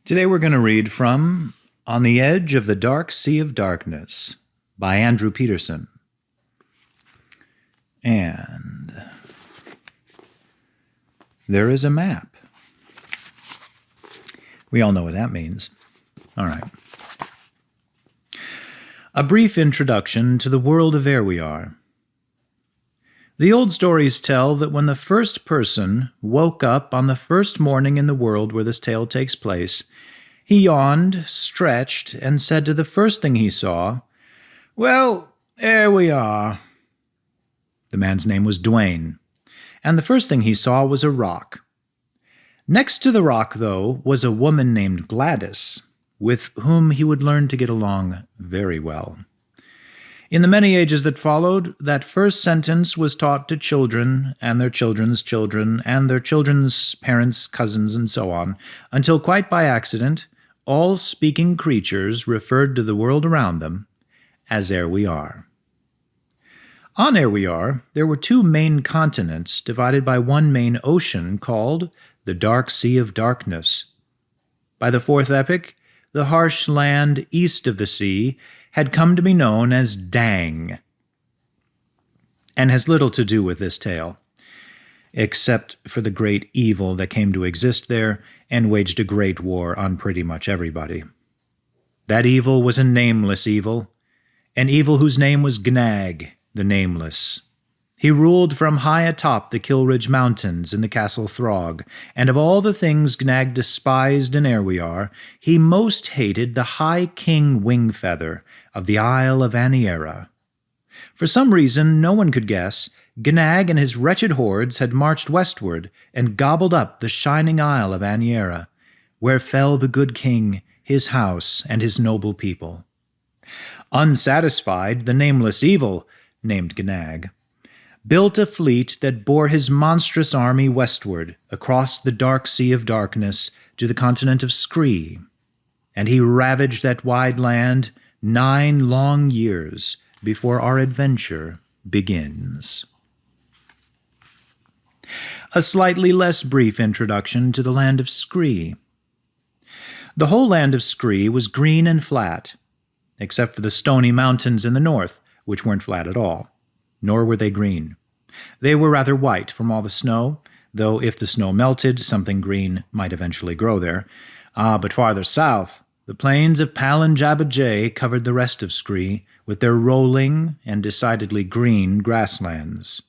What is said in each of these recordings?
Today we're going to read from On the Edge of the Dark Sea of Darkness by Andrew Peterson. And there is a map. We all know what that means. All right. A brief introduction to the world of Ere We Are. The old stories tell that when the first person woke up on the first morning in the world where this tale takes place, he yawned, stretched, and said to the first thing he saw, "Well, here we are." The man's name was Dwayne, and the first thing he saw was a rock. Next to the rock, though, was a woman named Gladys, with whom he would learn to get along very well. In the many ages that followed, that first sentence was taught to children and their children's children and their children's parents, cousins, and so on, until quite by accident, all speaking creatures referred to the world around them as Ere We Are. On Ere We Are, there were two main continents divided by one main ocean called the Dark Sea of Darkness. By the fourth epoch, the harsh land east of the sea had come to be known as Dang, and has little to do with this tale, except for the great evil that came to exist there and waged a great war on pretty much everybody. That evil was a nameless evil, an evil whose name was Gnag, the Nameless. He ruled from high atop the Kilridge Mountains in the Castle Throg, and of all the things Gnag despised in Ere We Are, he most hated the High King Wingfeather of the Isle of Aniera. For some reason no one could guess, Gnag and his wretched hordes had marched westward and gobbled up the shining Isle of Aniera, where fell the good king, his house, and his noble people. Unsatisfied, the nameless evil, named Gnag, built a fleet that bore his monstrous army westward across the dark sea of darkness to the continent of Skree, and he ravaged that wide land 9 long years before our adventure begins. A slightly less brief introduction to the land of Skree. The whole land of Skree was green and flat, except for the stony mountains in the north, which weren't flat at all, nor were they green. They were rather white from all the snow, though if the snow melted, something green might eventually grow there. But farther south, the plains of Palanjabajay covered the rest of Skree with their rolling and decidedly green grasslands.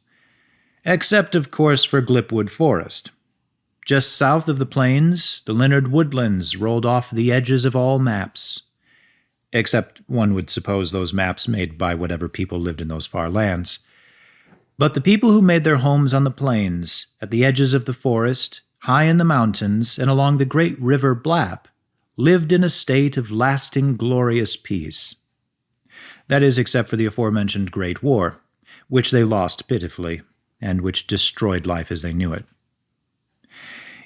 Except, of course, for Glipwood Forest. Just south of the plains, the Leonard Woodlands rolled off the edges of all maps. Except one would suppose those maps made by whatever people lived in those far lands. But the people who made their homes on the plains, at the edges of the forest, high in the mountains, and along the great river Blap, lived in a state of lasting glorious peace. That is, except for the aforementioned Great War, which they lost pitifully, and which destroyed life as they knew it.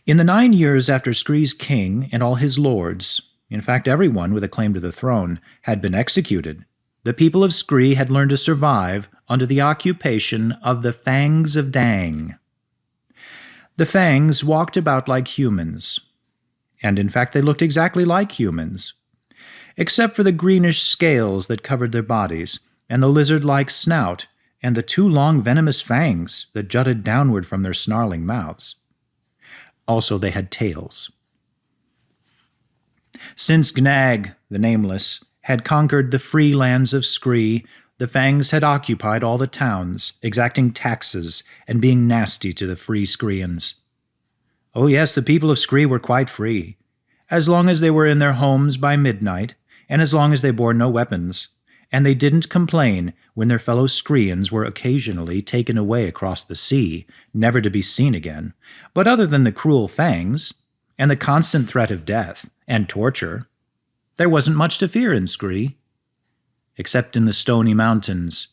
In the 9 years after Skree's king and all his lords, in fact everyone with a claim to the throne, had been executed, the people of Skree had learned to survive under the occupation of the Fangs of Dang. The Fangs walked about like humans, and in fact they looked exactly like humans, except for the greenish scales that covered their bodies, and the lizard-like snout, and the 2 long venomous fangs that jutted downward from their snarling mouths. Also they had tails. Since Gnag, the Nameless, had conquered the free lands of Skree, the Fangs had occupied all the towns, exacting taxes and being nasty to the free Skreeans. Oh yes, the people of Skree were quite free, as long as they were in their homes by midnight, and as long as they bore no weapons, and they didn't complain when their fellow Skreeans were occasionally taken away across the sea, never to be seen again. But other than the cruel Fangs, and the constant threat of death and torture, there wasn't much to fear in Skree, except in the stony mountains,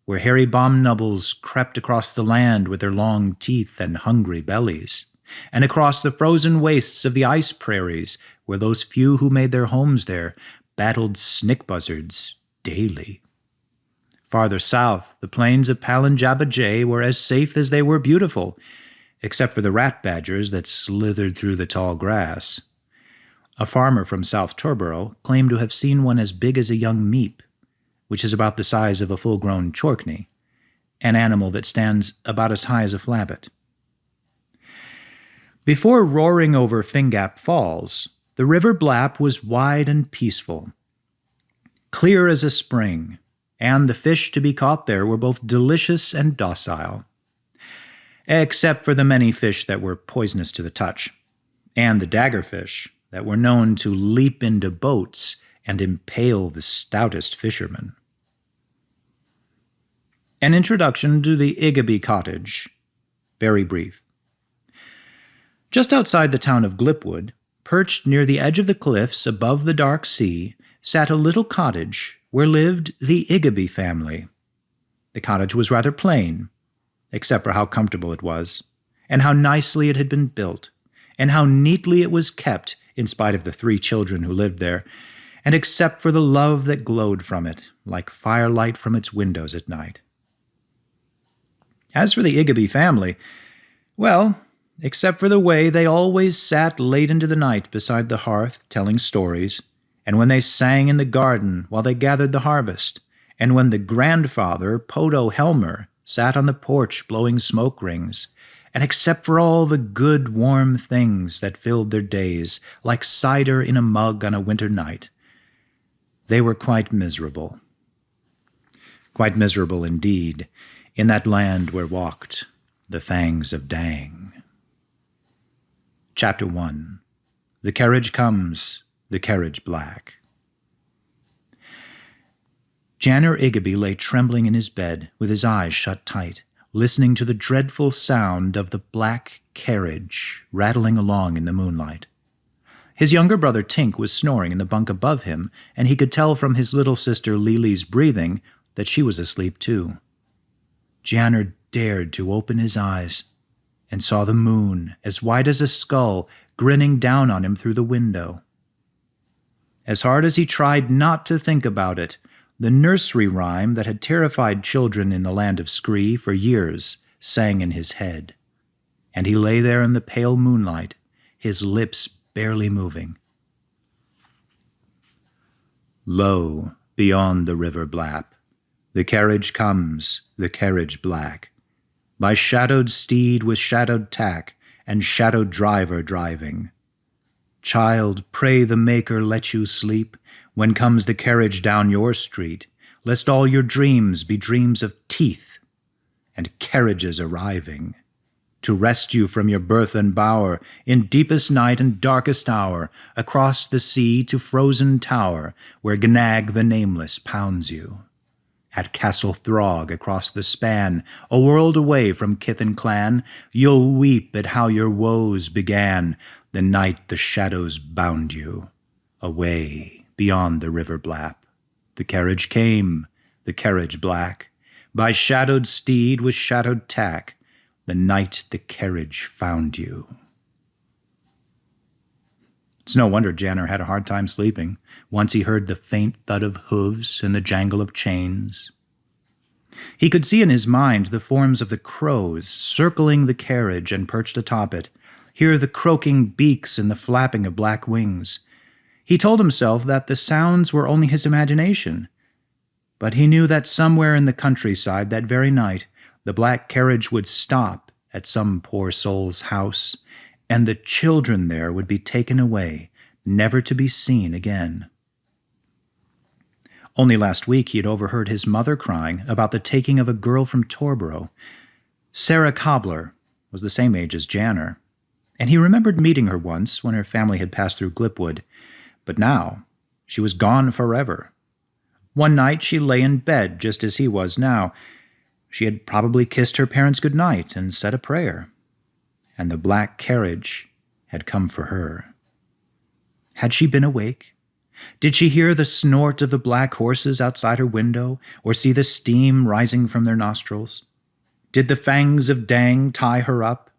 where hairy bomb-nubbles crept across the land with their long teeth and hungry bellies, and across the frozen wastes of the ice prairies, where those few who made their homes there battled snick-buzzards daily. Farther south, the plains of Palanjabajay were as safe as they were beautiful, except for the rat badgers that slithered through the tall grass. A farmer from South Torborough claimed to have seen one as big as a young meep, which is about the size of a full-grown chorkney, an animal that stands about as high as a flabbit. Before roaring over Fingap Falls, the River Blap was wide and peaceful, clear as a spring, and the fish to be caught there were both delicious and docile, except for the many fish that were poisonous to the touch, and the daggerfish that were known to leap into boats and impale the stoutest fishermen. An introduction to the Iggaby cottage, very brief. Just outside the town of Glipwood, perched near the edge of the cliffs above the dark sea, sat a little cottage where lived the Iggaby family. The cottage was rather plain, except for how comfortable it was, and how nicely it had been built, and how neatly it was kept in spite of the 3 children who lived there, and except for the love that glowed from it, like firelight from its windows at night. As for the Iggaby family, well, except for the way they always sat late into the night beside the hearth telling stories, and when they sang in the garden while they gathered the harvest, and when the grandfather, Podo Helmer, sat on the porch blowing smoke rings, and except for all the good, warm things that filled their days, like cider in a mug on a winter night, they were quite miserable. Quite miserable indeed, in that land where walked the Fangs of Dang. Chapter 1. The Carriage Comes, the Carriage Black. Janner Iggaby lay trembling in his bed, with his eyes shut tight, listening to the dreadful sound of the black carriage rattling along in the moonlight. His younger brother Tink was snoring in the bunk above him, and he could tell from his little sister Lily's breathing that she was asleep too. Janner dared to open his eyes and saw the moon, as white as a skull, grinning down on him through the window. As hard as he tried not to think about it, the nursery rhyme that had terrified children in the land of Scree for years sang in his head, and he lay there in the pale moonlight, his lips barely moving. Lo, beyond the river Blap, the carriage comes, the carriage black, by shadowed steed with shadowed tack, and shadowed driver driving. Child, pray the Maker let you sleep when comes the carriage down your street, lest all your dreams be dreams of teeth and carriages arriving, to wrest you from your burthen bower in deepest night and darkest hour, across the sea to frozen tower, where Gnag the Nameless pounds you. At Castle Throg across the span, a world away from kith and clan, you'll weep at how your woes began the night the shadows bound you. Away beyond the river Blap, the carriage came, the carriage black, by shadowed steed with shadowed tack, the night the carriage found you. It's no wonder Janner had a hard time sleeping once he heard the faint thud of hooves and the jangle of chains. He could see in his mind the forms of the crows circling the carriage and perched atop it, hear the croaking beaks and the flapping of black wings. He told himself that the sounds were only his imagination, but he knew that somewhere in the countryside that very night the black carriage would stop at some poor soul's house, and the children there would be taken away, never to be seen again. Only last week he had overheard his mother crying about the taking of a girl from Torborough. Sarah Cobbler was the same age as Janner, and he remembered meeting her once when her family had passed through Glipwood, but now she was gone forever. One night she lay in bed just as he was now. She had probably kissed her parents good night and said a prayer, and the black carriage had come for her. Had she been awake? Did she hear the snort of the black horses outside her window, or see the steam rising from their nostrils? Did the Fangs of Dang tie her up?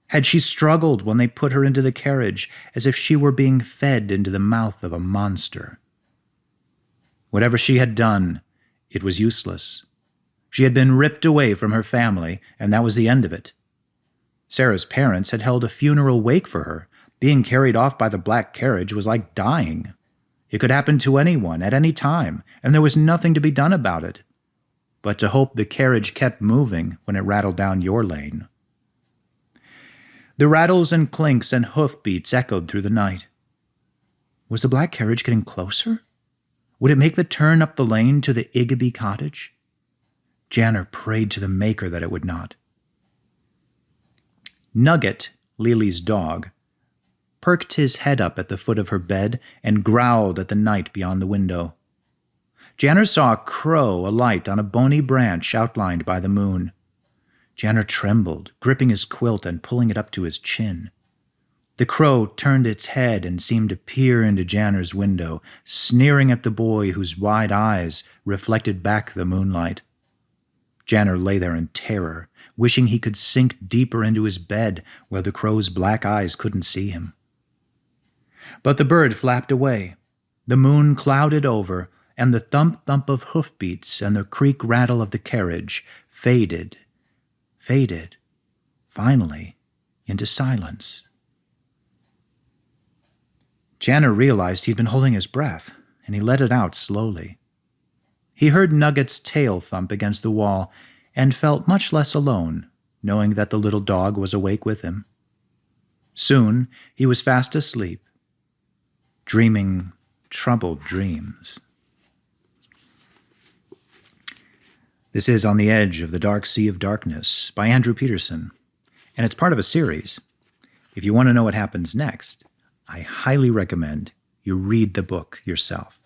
Had she struggled when they put her into the carriage, as if she were being fed into the mouth of a monster? Whatever she had done, it was useless. She had been ripped away from her family, and that was the end of it. Sarah's parents had held a funeral wake for her, Being carried off by the black carriage was like dying. It could happen to anyone at any time, and there was nothing to be done about it, but to hope the carriage kept moving when it rattled down your lane. The rattles and clinks and hoofbeats echoed through the night. Was the black carriage getting closer? Would it make the turn up the lane to the Igby cottage? Janner prayed to the Maker that it would not. Nugget, Lily's dog, perked his head up at the foot of her bed and growled at the night beyond the window. Janner saw a crow alight on a bony branch outlined by the moon. Janner trembled, gripping his quilt and pulling it up to his chin. The crow turned its head and seemed to peer into Janner's window, sneering at the boy whose wide eyes reflected back the moonlight. Janner lay there in terror, wishing he could sink deeper into his bed where the crow's black eyes couldn't see him. But the bird flapped away. The moon clouded over, and the thump-thump of hoofbeats and the creak-rattle of the carriage faded, finally, into silence. Janner realized he'd been holding his breath, and he let it out slowly. He heard Nugget's tail thump against the wall and felt much less alone, knowing that the little dog was awake with him. Soon he was fast asleep, dreaming troubled dreams. This is On the Edge of the Dark Sea of Darkness by Andrew Peterson, and it's part of a series. If you want to know what happens next, I highly recommend you read the book yourself.